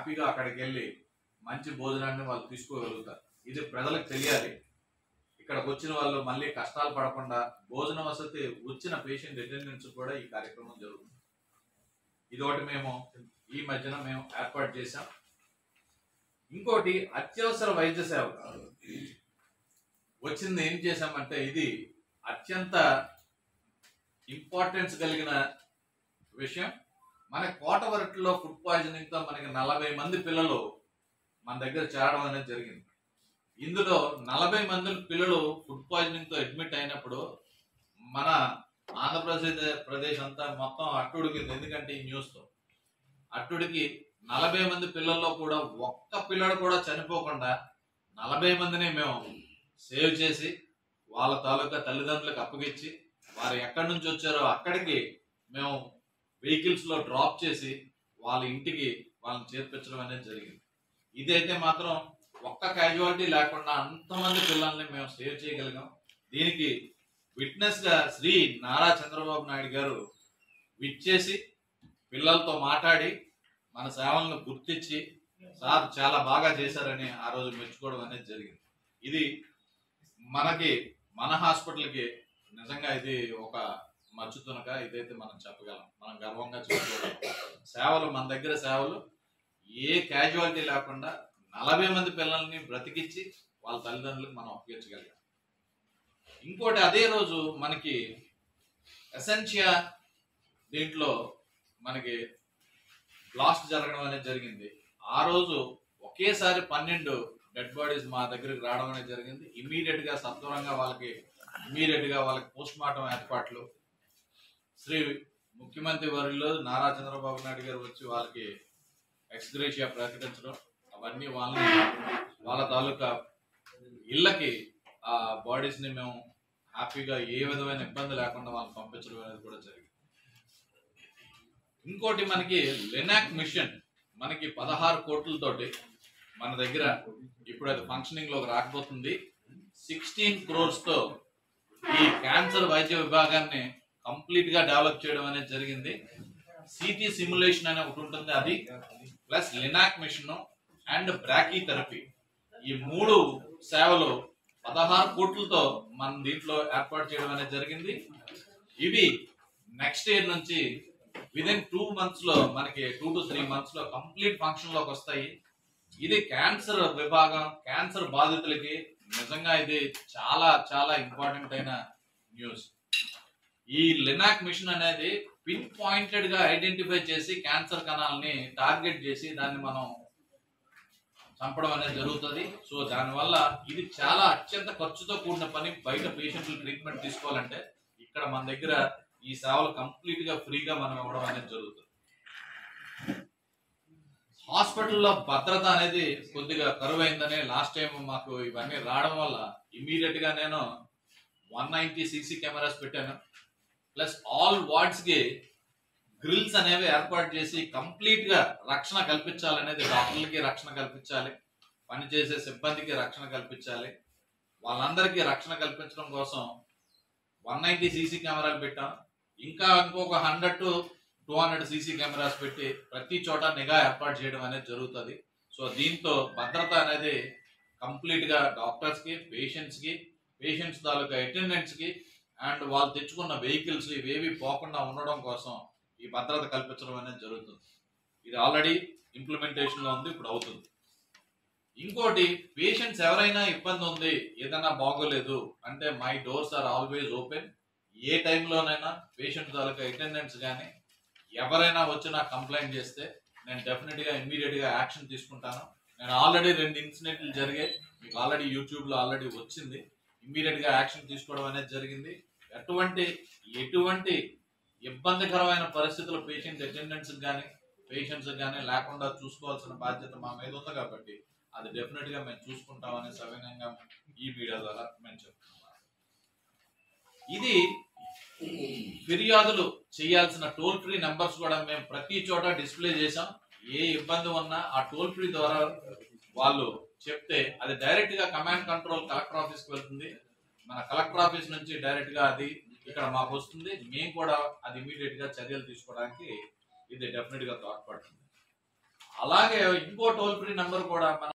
హ్యాపీగా అక్కడికి వెళ్ళి మంచి భోజనాన్ని వాళ్ళు తీసుకోగలుగుతారు. ఇది ప్రజలకు తెలియాలి. ఇక్కడికి వచ్చిన వాళ్ళు మళ్ళీ కష్టాలు పడకుండా భోజన వసతి వచ్చిన పేషెంట్ అటెండెన్స్ కూడా ఈ కార్యక్రమం జరుగుతుంది. ఇది ఒకటి మేము ఈ మధ్యన మేము ఏర్పాటు చేశాం. ఇంకోటి అత్యవసర వైద్య సేవ వచ్చింది. ఏం చేశామంటే ఇది అత్యంత ఇంపార్టెన్స్ కలిగిన విషయం. మన కోటవరటిలో ఫుడ్ పాయిజనింగ్ తో మనకి 40 మంది పిల్లలు మన దగ్గర చేరడం అనేది జరిగింది. ఇందులో 40 మంది పిల్లలు ఫుడ్ పాయిజనింగ్ తో అడ్మిట్ అయినప్పుడు మన ఆంధ్రప్రదేశ్ అంతా మొత్తం అట్టుడికింది. ఎందుకంటే ఈ న్యూస్ తో అట్టుడికి 40 మంది పిల్లల్లో కూడా ఒక్క పిల్లడు కూడా చనిపోకుండా 40 మందిని మేము సేవ్ చేసి వాళ్ళ తాలూకా తల్లిదండ్రులకు అప్పగించి వారు ఎక్కడి నుంచి వచ్చారో అక్కడికి మేము వెహికల్స్ లో డ్రాప్ చేసి వాళ్ళ ఇంటికి వాళ్ళని చేర్పించడం అనేది జరిగింది. ఇదైతే మాత్రం ఒక్క క్యాజువాలిటీ లేకుండా అంతమంది పిల్లల్ని మేము సేవ్ చేయగలిగాం. దీనికి విట్నెస్ గా శ్రీ నారా చంద్రబాబు నాయుడు గారు విచ్చేసి పిల్లలతో మాట్లాడి మన సేవలను గుర్తించి సార్ చాలా బాగా చేశారని ఆ రోజు మెచ్చుకోవడం అనేది జరిగింది. ఇది మనకి మన హాస్పిటల్కి నిజంగా ఇది ఒక మచ్చుతునక ఇదైతే మనం చెప్పగలం, మనం గర్వంగా చెప్పుకోగలం. సేవలు మన దగ్గర సేవలు ఏ క్యాజువాలిటీ లేకుండా 40 మంది పిల్లల్ని బ్రతికిచ్చి వాళ్ళ తల్లిదండ్రులకు మనం అప్పగించగలిగాం. ఇంకోటి అదే రోజు మనకి ఎసెన్షియా దీంట్లో మనకి బ్లాస్ట్ జరగడం అనేది జరిగింది. ఆ రోజు ఒకేసారి 12 డెడ్ బాడీస్ మా దగ్గరికి రావడం అనేది జరిగింది. ఇమ్మీడియట్ గా సత్వరంగా వాళ్ళకి పోస్ట్ మార్టం ఏర్పాట్లు శ్రీ ముఖ్యమంత్రి వర్యులు నారా చంద్రబాబు నాయుడు గారు వచ్చి వాళ్ళకి ఎక్స్గ్రేషియా ప్రకటించడం, అవన్నీ వాళ్ళ తాలూకా ఇళ్ళకి ఆ బాడీస్ ని మేము హ్యాపీగా ఏ విధమైన ఇబ్బంది లేకుండా వాళ్ళని పంపించడం అనేది కూడా జరిగింది. ఇంకోటి మనకి లినాక్ మిషన్ మనకి 16 కోట్లతోటి మన దగ్గర ఇప్పుడు అది ఫంక్షనింగ్ లోకి రాకపోతుంది. 16 crores తో ఈ క్యాన్సర్ వైద్య విభాగాన్ని కంప్లీట్ గా డెవలప్ చేయడం అనేది జరిగింది. సిటీ సిమ్యులేషన్ అనే ఒకటి ఉంటుంది, అది plus linac machine and brachytherapy, ఈ 3 సేవలు 16 కోట్లతో మన దీంట్లో ఏర్పాటు చేయడం అనేది జరిగింది. ఇవి నెక్స్ట్ ఇయర్ నుంచి విదిన్ 2 months లో మనకి 2 to 3 months లో కంప్లీట్ ఫంక్షన్ లోకి వస్తాయి. ఇది క్యాన్సర్ విభాగం, క్యాన్సర్ బాధితులకి నిజంగా ఇది చాలా చాలా ఇంపార్టెంట్ అయిన న్యూస్. ఈ లినాక్ మిషన్ అనేది పిన్ పాయింటెడ్ గా ఐడెంటిఫై చేసి క్యాన్సర్ కణాలని టార్గెట్ చేసి దాన్ని మనం చంపడం అనేది జరుగుతుంది. సో దానివల్ల ఇది చాలా అత్యంత ఖర్చుతో కూడిన పని. బయట పేషెంట్లు ట్రీట్మెంట్ తీసుకోవాలంటే ఇక్కడ మన దగ్గర ఈ సేవలు కంప్లీట్ గా ఫ్రీగా మనం ఇవ్వడం అనేది జరుగుతుంది. హాస్పిటల్లో భద్రత అనేది కొద్దిగా కరువైందని లాస్ట్ టైం మాకు ఇవన్నీ రావడం వల్ల ఇమీడియట్ గా నేను 190 CC కెమెరాస్ పెట్టాను. ప్లస్ ఆల్ వార్డ్స్ కి గ్రిల్స్ అనేవి ఏర్పాటు చేసి కంప్లీట్ గా రక్షణ కల్పించాలనేది, డాక్టర్లకి రక్షణ కల్పించాలి, పనిచేసే సిబ్బందికి రక్షణ కల్పించాలి, వాళ్ళందరికీ రక్షణ కల్పించడం కోసం 190 CC కెమెరాలు పెట్టాం. ఇంకా ఇంకొక 100 to 200 CC కెమెరాస్ పెట్టి ప్రతి చోట నిఘా ఏర్పాటు చేయడం అనేది జరుగుతుంది. సో దీంతో భద్రత అనేది కంప్లీట్ గా డాక్టర్స్ కి, పేషెంట్స్ తాలూకా అటెండెంట్స్ కి అండ్ వాళ్ళు తెచ్చుకున్న వెహికల్స్ ఇవేవి పోకుండా ఉండడం కోసం ఈ భద్రత కల్పించడం అనేది జరుగుతుంది. ఇది ఆల్రెడీ ఇంప్లిమెంటేషన్ లో ఉంది, ఇప్పుడు అవుతుంది. ఇంకోటి, పేషెంట్స్ ఎవరైనా ఇబ్బంది ఉంది, ఏదైనా బాగోలేదు అంటే my doors are always open. ఏ టైంలోనైనా పేషెంట్ తాలూకా అటెండెంట్స్ కానీ ఎవరైనా వచ్చి నాకు కంప్లైంట్ చేస్తే నేను డెఫినెట్ గా ఇమ్మీడియట్ గా యాక్షన్ తీసుకుంటాను. నేను ఆల్రెడీ 2 ఇన్సిడెంట్లు జరిగాయి, మీకు ఆల్రెడీ యూట్యూబ్ లో ఆల్రెడీ వచ్చింది. ఇమ్మీడియట్ గా యాక్షన్ తీసుకోవడం అనేది జరిగింది. ఎటువంటి ఇబ్బందికరమైన పరిస్థితులు పేషెంట్ అటెండెంట్స్ కానీ పేషెంట్స్ కానీ లేకుండా చూసుకోవాల్సిన బాధ్యత మా మీద ఉంది కాబట్టి అది డెఫినెట్ గా మేము చూసుకుంటామని సవినయంగా ఈ మీడియా ద్వారా మేము చెప్తున్నాం. ఇది ఫిర్యాదులు చేయాల్సిన టోల్ ఫ్రీ నెంబర్స్ కూడా మేము ప్రతి చోట డిస్ప్లే చేసాం. ఏ ఇబ్బంది ఉన్నా ఆ టోల్ ఫ్రీ ద్వారా వాళ్ళు చెప్తే అది డైరెక్ట్ గా కమాండ్ కంట్రోల్ కలెక్టర్ ఆఫీస్ కి వెళ్తుంది. మన కలెక్టర్ ఆఫీస్ నుంచి డైరెక్ట్ గా అది ఇక్కడ మాకు వస్తుంది. మేము కూడా అది ఇమీడియట్ గా చర్యలు తీసుకోవడానికి ఇది డెఫినెట్ గా తోడ్పడుతుంది. అలాగే ఇంకో టోల్ ఫ్రీ నంబర్ కూడా మన